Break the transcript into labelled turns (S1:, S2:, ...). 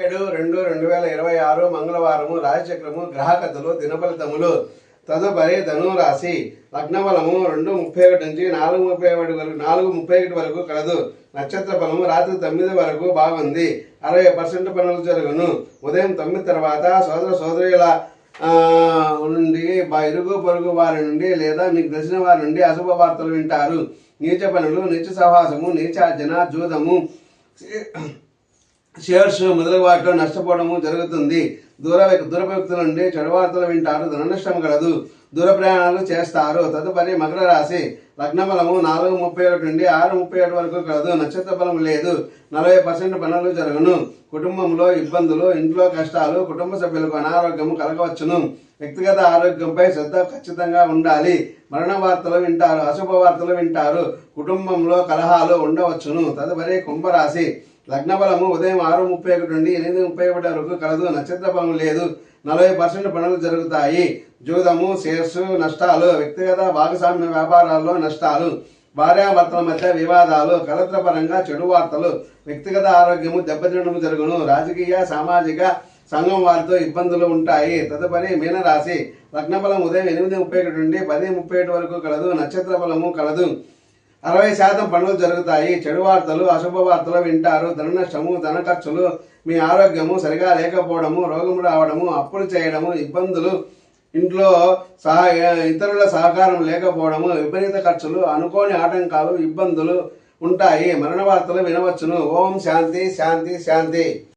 S1: 27/2/2026 మంగళవారము రాశిచక్రము గ్రహకథలు దినఫలితములు. తదుపరి ధనురాశి. లగ్నబలము 2:31 నుంచి 4:31 వరకు కలదు. నక్షత్ర బలము రాత్రి 9 వరకు బాగుంది. 60% పనులు జరుగును. ఉదయం 9 తర్వాత సోదర సోదరుల నుండి ఇరుగు పొరుగు వారి నుండి లేదా మీకు తెలిసిన వారి నుండి అశుభ వార్తలు వింటారు. నీచ పనులు, నీచ సహవాసము, నీచార్జన, జూదము, షేర్స్ మొదలగు వాటిలో నష్టపోవడము జరుగుతుంది. దూర వ్యక్తుల నుండి చెడు వార్తలు వింటారు. ధన నష్టం కలదు. దూర ప్రయాణాలు చేస్తారు. తదుపరి మకర రాశి. లగ్న బలము 4:31 నుండి 6:37 వరకు కలదు. నక్షత్ర బలం లేదు. 40% పనులు జరుగును. కుటుంబంలో ఇబ్బందులు, ఇంట్లో కష్టాలు, కుటుంబ సభ్యులకు అనారోగ్యము కలగవచ్చును. వ్యక్తిగత ఆరోగ్యంపై శ్రద్ధ ఖచ్చితంగా ఉండాలి. మరణ వార్తలు వింటారు. అశుభ వార్తలు వింటారు. కుటుంబంలో కలహాలు ఉండవచ్చును. తదుపరి కుంభరాశి. లగ్న బలము ఉదయం 6:31 నుండి 8:31 వరకు కలదు. నక్షత్ర బలం లేదు. 40% పనులు జరుగుతాయి. జూదము, షేర్స్ నష్టాలు. వ్యక్తిగత భాగస్వామ్య వ్యాపారాల్లో నష్టాలు. భార్యాభర్తల మధ్య వివాదాలు. కలత్రపరంగా చెడు వార్తలు. వ్యక్తిగత ఆరోగ్యము దెబ్బతినడం జరుగును. రాజకీయ, సామాజిక సంఘం వారితో ఇబ్బందులు ఉంటాయి. తదుపరి మీనరాశి. లగ్న బలం ఉదయం 8:31 నుండి 10:37 వరకు కలదు. నక్షత్ర బలము కలదు. 60% పనులు జరుగుతాయి. చెడు వార్తలు, అశుభ వార్తలు వింటారు. ధన నష్టము, ధన ఖర్చులు, మీ ఆరోగ్యము సరిగా లేకపోవడము, రోగము రావడము, అప్పులు చేయడము, ఇబ్బందులు, ఇంట్లో ఇతరుల సహకారం లేకపోవడము, విపరీత ఖర్చులు, అనుకోని ఆటంకాలు, ఇబ్బందులు ఉంటాయి. మరణ వార్తలు వినవచ్చును. ఓం శాంతి శాంతి శాంతి.